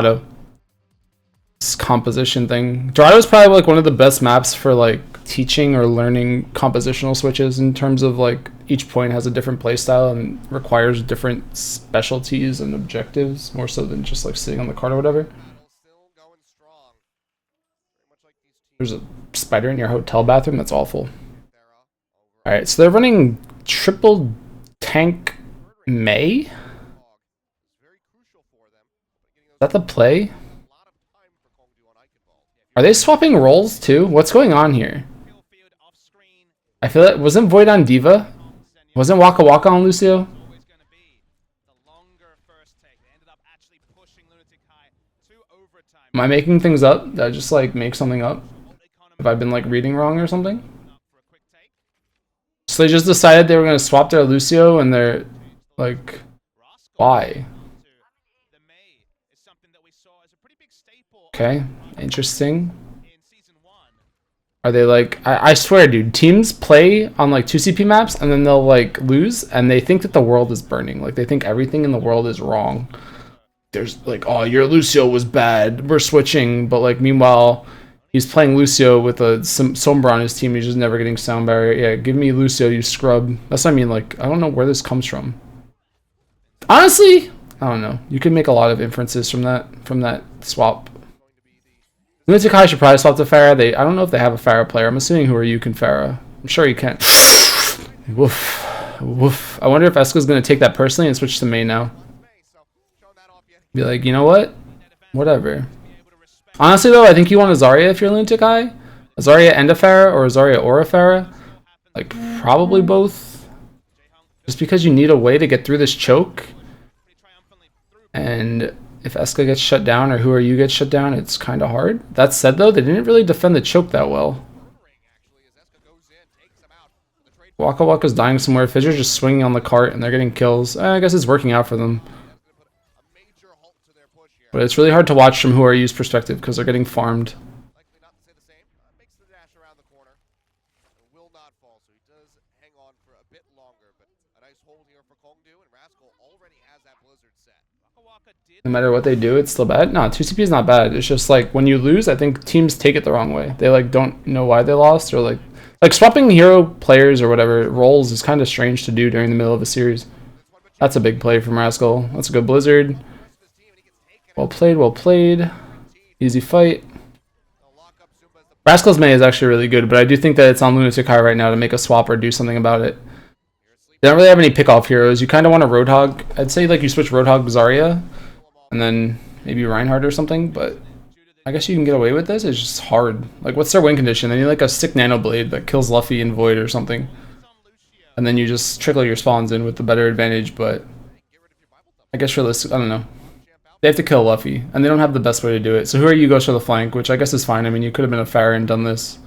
Dorado. This composition thing. Dorado is probably like one of the best maps for like teaching or learning compositional switches in terms of like each point has a different playstyle and requires different specialties and objectives more so than just like sitting on the card or whatever. There's a spider in your hotel bathroom. That's awful. All right, so they're running triple tank May. Is that the play? Are they swapping roles too? What's going on here? I feel like wasn't Void on Diva? Wasn't Waka Waka on Lucio? Am I making things up? Did I just like make something up? Have I been like reading wrong or something? So they just decided they were gonna swap their Lucio and they're like, why? Okay, interesting. Are they like, I swear dude, teams play on like 2 CP maps and then they'll like lose and they think that the world is burning. Like they think everything in the world is wrong. There's like, oh, your Lucio was bad, we're switching, but like meanwhile he's playing Lucio with a Sombra on his team, he's just never getting sound barrier. Yeah, give me Lucio, you scrub. That's what I mean, like, I don't know where this comes from. Honestly, I don't know. You can make a lot of inferences from that swap. Lunatic High should probably swap to Pharah. I don't know if they have a Pharah player. I'm assuming who are you can Pharah. I'm sure you can. Woof. Woof. I wonder if Eska's going to take that personally and switch to May now. Be like, you know what? Whatever. Honestly, though, I think you want a Zarya if you're Lunatic High. A Zarya and a Pharah, or a Zarya or a Pharah. Like, probably both. Just because you need a way to get through this choke. And if Eska gets shut down or who are you gets shut down, it's kind of hard. That said, though, they didn't really defend the choke that well. Waka Waka's dying somewhere. Fissure's just swinging on the cart and they're getting kills. I guess it's working out for them. But it's really hard to watch from who are you's perspective because they're getting farmed. No matter what they do, it's still bad. No, 2CP is not bad. It's just like when you lose, I think teams take it the wrong way. They like don't know why they lost, or like swapping hero players or whatever roles is kind of strange to do during the middle of a series. That's a big play from Rascal. That's a good Blizzard. Well played, well played. Easy fight. Rascal's May is actually really good, but I do think that it's on Lunatic High right now to make a swap or do something about it. They don't really have any pick-off heroes. You kind of want a Roadhog. I'd say like you switch Roadhog Zarya, and then maybe Reinhardt or something, but I guess you can get away with this. It's just hard. Like, what's their win condition? They need like a sick Nano Blade that kills Luffy and Void or something. And then you just trickle your spawns in with the better advantage, but I guess realistic, I don't know. They have to kill Luffy, and they don't have the best way to do it. So who are you goes for the flank, which I guess is fine. I mean, you could have been a Pharah and done this.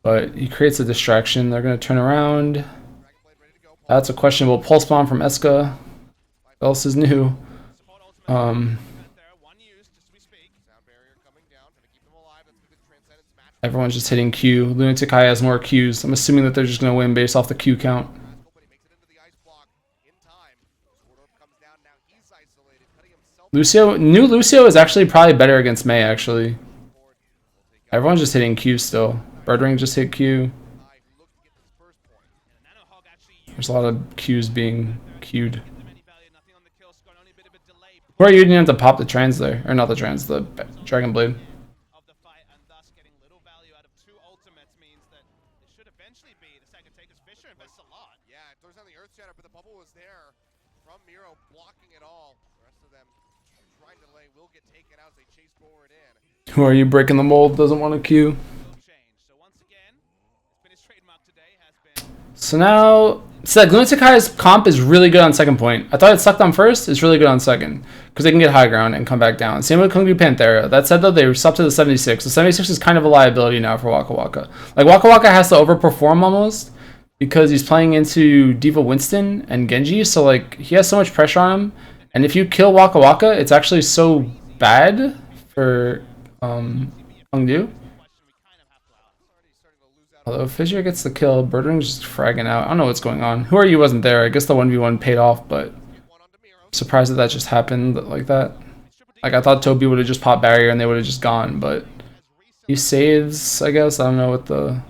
But he creates a distraction. They're going to turn around. That's a questionable pulse bomb from Eska. What else is new? Everyone's just hitting Q. Lunatic High has more Qs. I'm assuming that they're just going to win based off the Q count. New Lucio is actually probably better against May, actually. Everyone's just hitting Q still. Birdring just hit Q. There's a lot of Qs being queued. Who are you needing to pop the trans there? Or not the trans, the Dragon Blade. Who are you breaking the mold? Doesn't want to queue. So now, Lunatic High's comp is really good on second point. I thought it sucked on first. It's really good on second because they can get high ground and come back down. Same with Kung Fu Panthera. That said, though, they were up to the 76. The 76 is kind of a liability now for Waka Waka. Like Waka Waka has to overperform almost because he's playing into Diva Winston and Genji. So like he has so much pressure on him, and if you kill Waka Waka, it's actually so bad for Hongdu. Although Fissure gets the kill, Birdring's just fragging out. I don't know what's going on. Who are you wasn't there. I guess the 1v1 paid off, but I'm surprised that just happened like that. Like, I thought Toby would have just popped barrier and they would have just gone, but he saves, I guess. I don't know what the...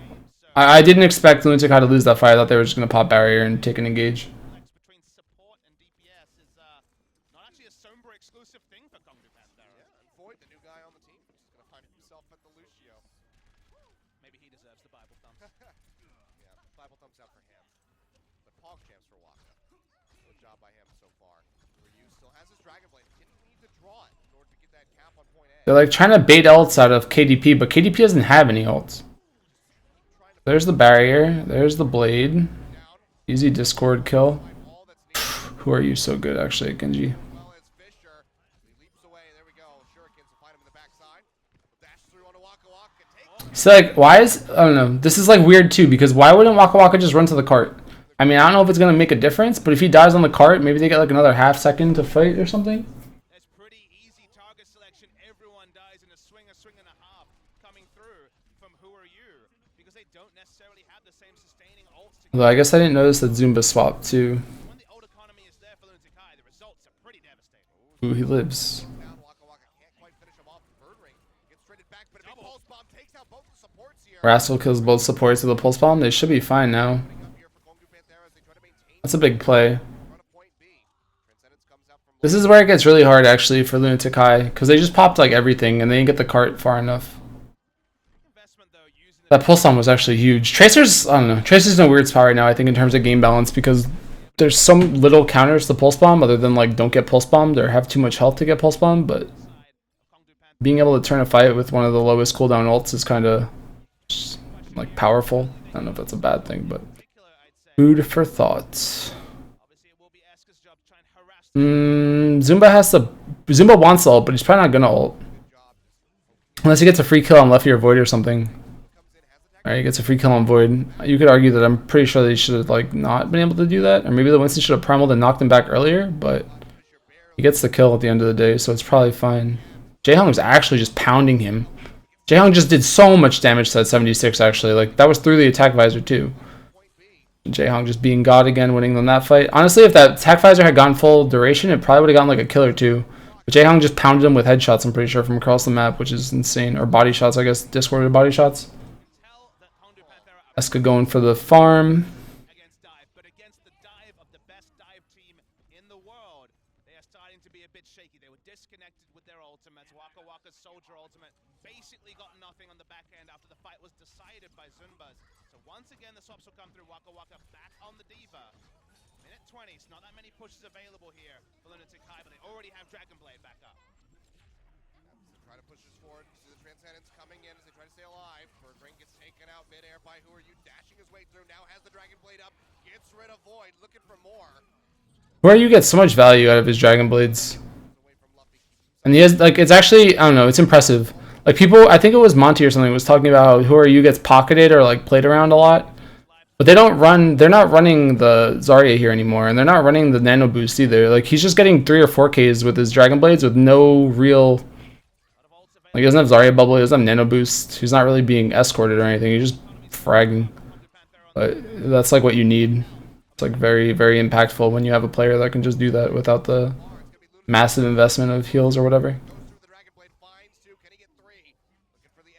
I didn't expect Lunatic to lose that fight. I thought they were just going to pop barrier and take an engage. They're like trying to bait ults out of KDP, but KDP doesn't have any ults. There's the barrier. There's the blade. Easy Discord kill. Who are you so good, actually, Genji? So, like, why is... I don't know. This is, like, weird, too, because why wouldn't Waka Waka just run to the cart? I mean, I don't know if it's going to make a difference, but if he dies on the cart, maybe they get, like, another half second to fight or something. Although I guess I didn't notice that Zumba swapped too. Ooh, he lives. Rascal kills both supports with a pulse bomb. They should be fine now. That's a big play. This is where it gets really hard actually for Lunatic High, because they just popped like everything and they didn't get the cart far enough. That pulse bomb was actually huge. Tracer's, I don't know. Tracer's in a weird spot right now, I think, in terms of game balance, because there's some little counters to pulse bomb other than like don't get pulse bombed or have too much health to get pulse bombed, but being able to turn a fight with one of the lowest cooldown ults is kind of like powerful. I don't know if that's a bad thing, but food for thought. Zumba wants to ult, but he's probably not gonna ult unless he gets a free kill on Lefty or Void or something. Alright, he gets a free kill on Void. You could argue that I'm pretty sure they should have like not been able to do that, or maybe the Winston should have primaled and knocked him back earlier, but he gets the kill at the end of the day, so it's probably fine. Jaehong was actually just pounding him. Jaehong just did so much damage to that 76 actually, like that was through the attack visor too. Jaehong just being God again, winning them that fight. Honestly, if that attack visor had gone full duration, it probably would have gotten like a kill or two. But Jaehong just pounded him with headshots, I'm pretty sure, from across the map, which is insane. Or body shots, I guess. Discorded body shots. Eska going for the farm. It's not that many pushes available here for Lunatic High, but they already have Dragon Blade back up. Try to push this forward. See the Transcendence coming in as they try to stay alive. Birdbrain gets taken out midair by Who Are You, dashing his way through. Now has the Dragon Blade up, gets rid of Void, looking for more. Who Are You gets so much value out of his Dragon Blades. And he has, like, it's actually, I don't know, it's impressive. Like, people, I think it was Monty or something, was talking about how Who Are You gets pocketed or, like, played around a lot. But they don't run, they're not running the Zarya here anymore, and they're not running the Nano Boost either. Like, he's just getting 3 or 4Ks with his Dragon Blades with no real... Like, he doesn't have Zarya Bubble, he doesn't have Nano Boost, he's not really being escorted or anything, he's just fragging. But that's, like, what you need. It's, like, very, very impactful when you have a player that can just do that without the massive investment of heals or whatever.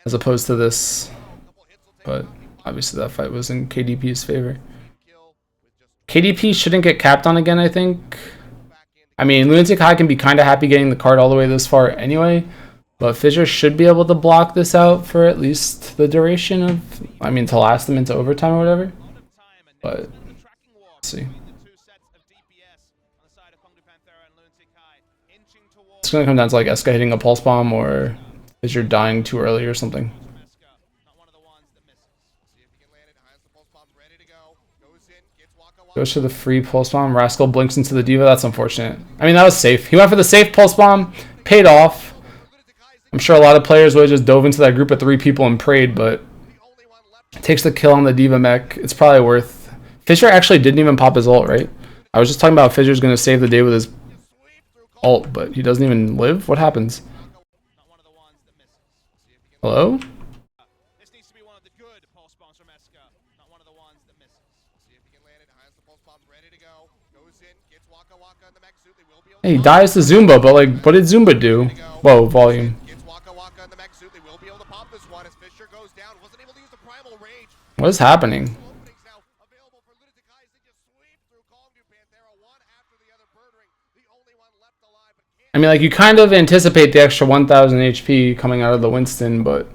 As opposed to this. But... obviously that fight was in KDP's favor. KDP shouldn't get capped on again, I think. I mean, Lunatic High can be kind of happy getting the card all the way this far anyway. But Fissure should be able to block this out for at least the duration of... I mean, to last them into overtime or whatever. But, let's see. It's going to come down to like Eska hitting a pulse bomb or Fissure dying too early or something. Goes to the free pulse bomb. Rascal blinks into the diva. That's unfortunate. I mean, that was safe. He went for the safe pulse bomb. Paid off. I'm sure a lot of players would have just dove into that group of 3 people and prayed, but takes the kill on the diva mech. It's probably worth. Fissure actually didn't even pop his ult, right? I was just talking about Fissure's going to save the day with his ult, but he doesn't even live? What happens? Hello? Hey, he dies to Zumba, but like, what did Zumba do? Whoa, volume. Gets Waka Waka in the mech suit. They will be able to pop this one as Fisher goes down. Wasn't able to use the primal rage. What is happening? Openings now available for Lunatic Eyes. They just sweep through Kongdu Panthera one after the other. Birdring, the only one left alive, but can't. I mean, like, you kind of anticipate the extra 1,000 HP coming out of the Winston, but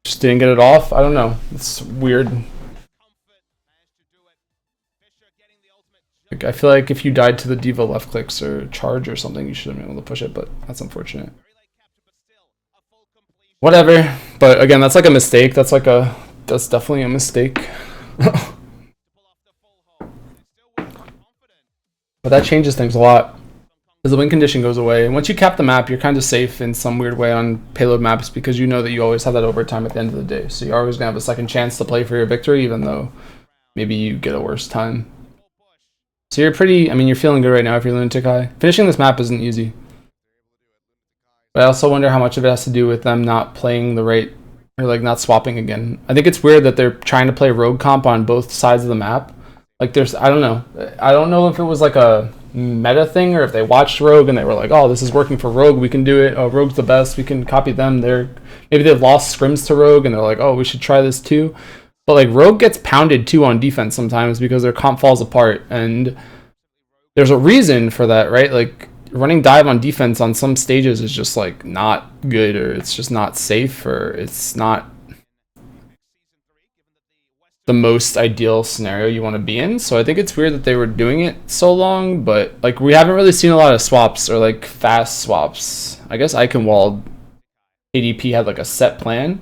just didn't get it off. I don't know. It's weird. Like, I feel like if you died to the Diva left clicks or charge or something, you should have been able to push it, but that's unfortunate. Whatever. But again, that's like a mistake. That's definitely a mistake. But that changes things a lot. Because the win condition goes away. And once you cap the map, you're kind of safe in some weird way on payload maps because you know that you always have that overtime at the end of the day. So you're always going to have a second chance to play for your victory, even though maybe you get a worse time. So you're pretty, I mean, you're feeling good right now if you're Lunatic High. Finishing this map isn't easy. But I also wonder how much of it has to do with them not playing the right, or like not swapping again. I think it's weird that they're trying to play rogue comp on both sides of the map. Like there's, I don't know. I don't know if it was like a meta thing or if they watched rogue and they were like, oh, this is working for rogue, we can do it. Oh, rogue's the best, we can copy them. Maybe they've lost scrims to rogue and they're like, oh, we should try this too. But like rogue gets pounded too on defense sometimes because their comp falls apart, and there's a reason for that, right? Like running dive on defense on some stages is just like not good, or it's just not safe, or it's not the most ideal scenario you want to be in. So I think it's weird that they were doing it so long, but like we haven't really seen a lot of swaps or like fast swaps. I guess Eichenwald KDP had like a set plan.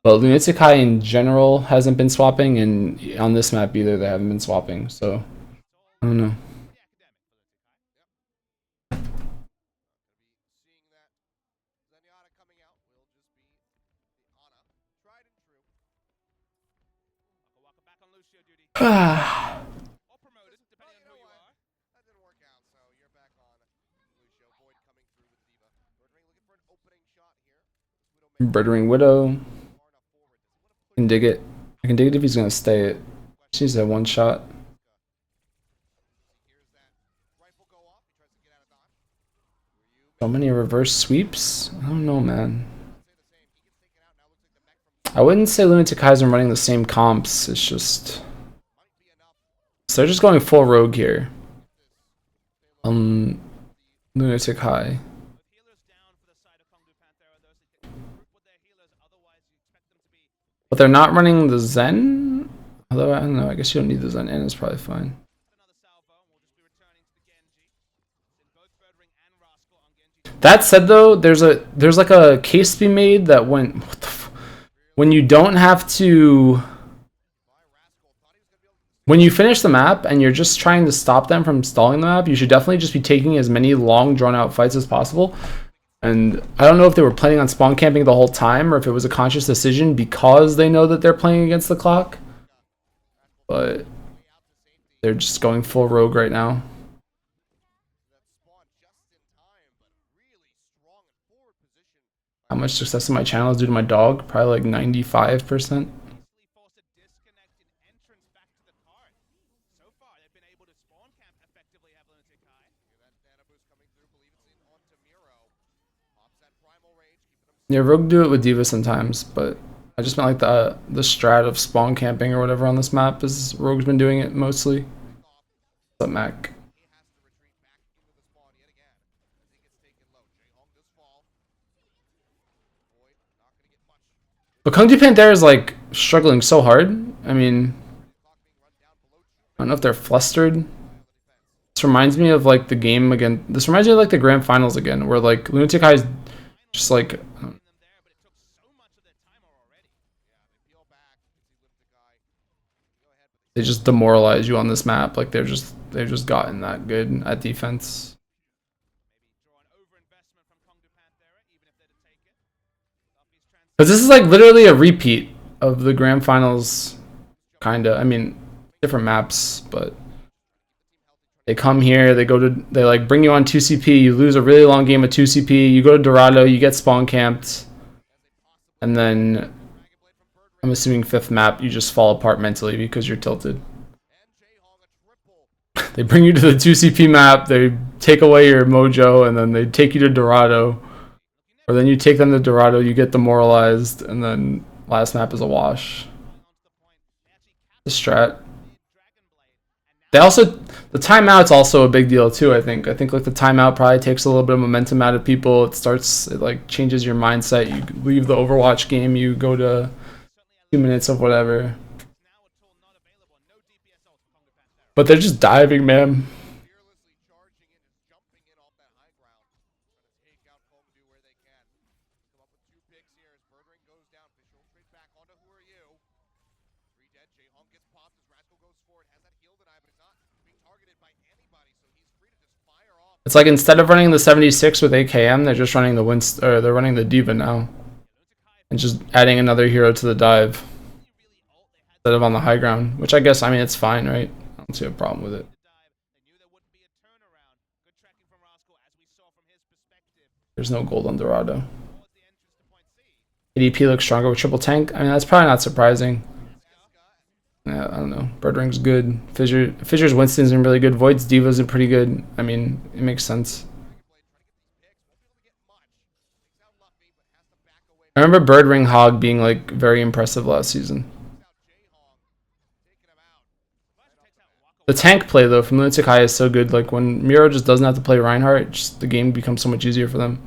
But Lunatic High in general hasn't been swapping, and on this map either they haven't been swapping, so I don't know. Birdring Widow. I can dig it. I can dig it if he's gonna stay it. She needs that one shot. So many reverse sweeps? I don't know, man. I wouldn't say Lunatic Highs are running the same comps. It's just... So they're just going full rogue here. Lunatic High. But they're not running the Zen? Although, I don't know, I guess you don't need the Zen in, it's probably fine. That said though, there's like a case to be made that when you don't have to... When you finish the map and you're just trying to stop them from stalling the map, you should definitely just be taking as many long drawn out fights as possible. And I don't know if they were planning on spawn camping the whole time or if it was a conscious decision because they know that they're playing against the clock. But they're just going full rogue right now. How much success in my channel is due to my dog? Probably like 95%. Yeah, rogue do it with Diva sometimes, but I just meant like the strat of spawn camping or whatever on this map is rogue's been doing it mostly. What's up, Mac? But Kung Fu Panthera is like struggling so hard. I mean, I don't know if they're flustered. This reminds me of like the game again. This reminds me of like the grand finals again, where like Lunatic High is just like they just demoralize you on this map. Like they've just gotten that good at defense. Because this is like literally a repeat of the grand finals, kinda. I mean, different maps, but they come here, they like bring you on 2CP, you lose a really long game of 2CP, you go to Dorado, you get spawn camped, and then I'm assuming fifth map you just fall apart mentally because you're tilted. They bring you to the 2CP map, they take away your mojo, and then they take you to Dorado. Or then you take them to Dorado, you get demoralized, and then last map is a wash. The strat. They also, the timeout's also a big deal too, I think. I think like the timeout probably takes a little bit of momentum out of people. It like changes your mindset. You leave the Overwatch game, you go to 2 minutes of whatever. But they're just diving, man. Fearlessly charging in and jumping in off that high ground. Trying to take out Kongdu where they can. Come up with 2 picks here as Birdring goes down. Fish will trade back onto who are you. 3 dead. Jayhong gets popped as Rascal goes forward. Has that heal denied, but it's not being targeted by anybody, so he's free to just fire off. It's like instead of running the 76 with AKM, they're just running the they're running the Diva now. And just adding another hero to the dive. Instead of on the high ground. Which I guess, I mean, it's fine, right? I don't see a problem with it. There's no gold on Dorado. KDP looks stronger with triple tank. I mean, that's probably not surprising. Yeah, I don't know. Birdring's good. Fissure's Winston's been really good. Void's Diva's been pretty good. I mean, it makes sense. I remember Birdring Hog being like very impressive last season. The tank play though from Lunatic High is so good. Like when Miro just doesn't have to play Reinhardt, just the game becomes so much easier for them.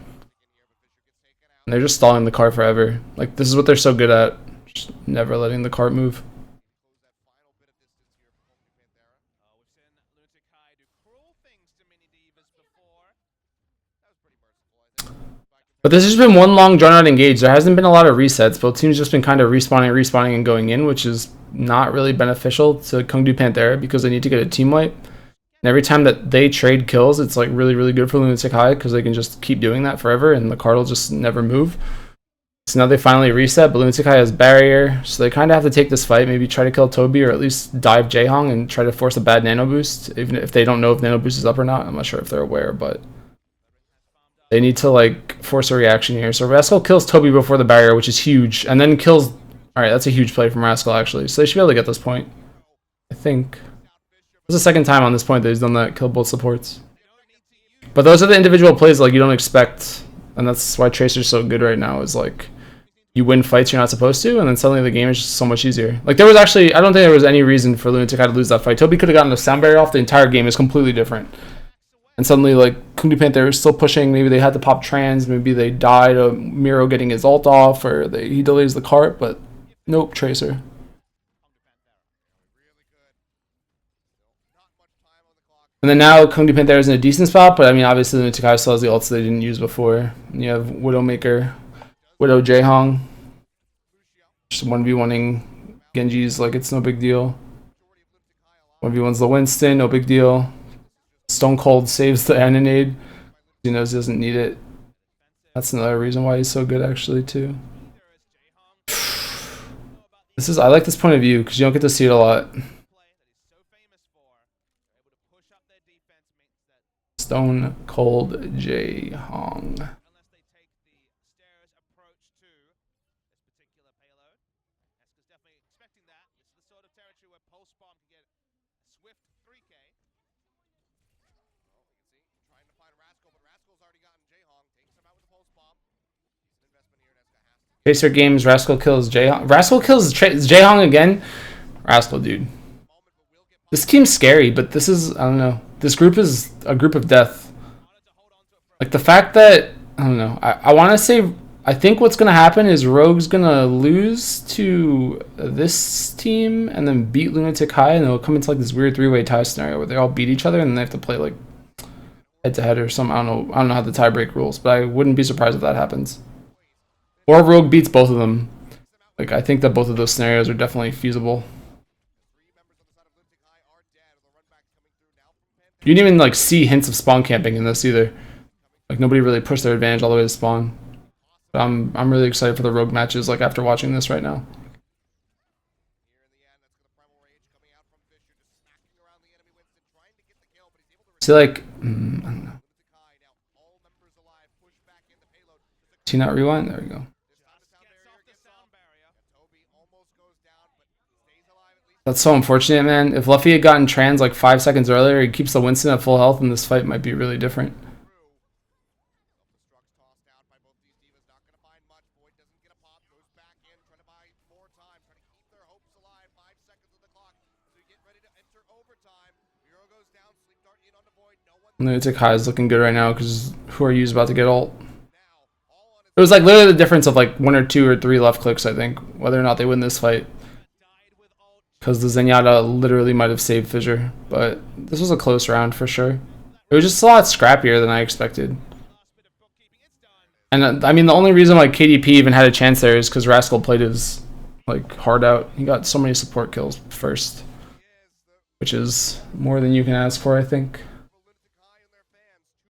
And they're just stalling the cart forever. Like this is what they're so good at. Just never letting the cart move. But this has been one long drawn out engage. There hasn't been a lot of resets. Both teams just been kind of respawning and going in, which is not really beneficial to Kongdu Panthera because they need to get a team wipe. And every time that they trade kills, it's like really good for Lunatic High because they can just keep doing that forever and the card will just never move. So now they finally reset, but Lunatic High has barrier, so they kind of have to take this fight, maybe try to kill Toby or at least dive Jayhong and try to force a bad nano boost, even if they don't know if nano boost is up or not. I'm not sure if they're aware, but they need to like force a reaction here. So Rascal kills Toby before the barrier, which is huge, and then kills. All right, that's a huge play from Rascal actually. So they should be able to get this point. I think this is the second time on this point that he's done that, kill both supports. But those are the individual plays like you don't expect, and that's why Tracer's so good right now. Is like you win fights you're not supposed to, and then suddenly the game is just so much easier. Like there was actually, I don't think there was any reason for Lunatic to lose that fight. Toby could have gotten the sound barrier off. The entire game is completely different. And suddenly, like, Kongdu Panther is still pushing. Maybe they had to pop trans. Maybe they died of Miro getting his ult off, or he delays the cart. But nope, Tracer. And then now Kongdu Panther is in a decent spot. But I mean, obviously, the Takai still has the ults they didn't use before. And you have Widowmaker, Widow Jayhong. Just 1v1ing Genji's like it's no big deal. 1v1's the Winston, no big deal. Stone Cold saves the Anonade. He knows he doesn't need it. That's another reason why he's so good actually too. I like this point of view because you don't get to see it a lot. Stone Cold Jayhong. Tracer games, Rascal kills Jayhong. Rascal kills Jayhong again? Rascal, dude. This team's scary, but this is, I don't know. This group is a group of death. Like the fact that, I don't know. I want to say, I think what's going to happen is Rogue's going to lose to this team and then beat Lunatic High, and they'll come into like this weird 3-way tie scenario where they all beat each other and they have to play like head to head or something. I don't know how the tiebreak rules, but I wouldn't be surprised if that happens. Or Rogue beats both of them. Like, I think that both of those scenarios are definitely feasible. You didn't even, like, see hints of spawn camping in this either. Like, nobody really pushed their advantage all the way to spawn. But I'm really excited for the Rogue matches, like, after watching this right now. See, like, I don't know. T not rewind? There we go. That's so unfortunate, man. If Luffy had gotten trans like 5 seconds earlier, he keeps the Winston at full health, and this fight might be really different. Self-destruct tossed out by both these divas. Not going to find much. Void doesn't get a pop. Goes back in, trying to buy more time. Trying to keep their hopes alive. 5 seconds on the clock. So you get ready to enter overtime. Hero goes down. Sleep dart in onto Void. No one. Lunatic High is looking good right now because who are you about to get ult? Now, all on It was like literally the difference of like 1 or 2 or 3 left clicks, I think, whether or not they win this fight. Because the Zenyatta literally might have saved Fissure. But this was a close round for sure. It was just a lot scrappier than I expected. And I mean, the only reason why KDP even had a chance there is because Rascal played his like hard out. He got so many support kills first, which is more than you can ask for, I think.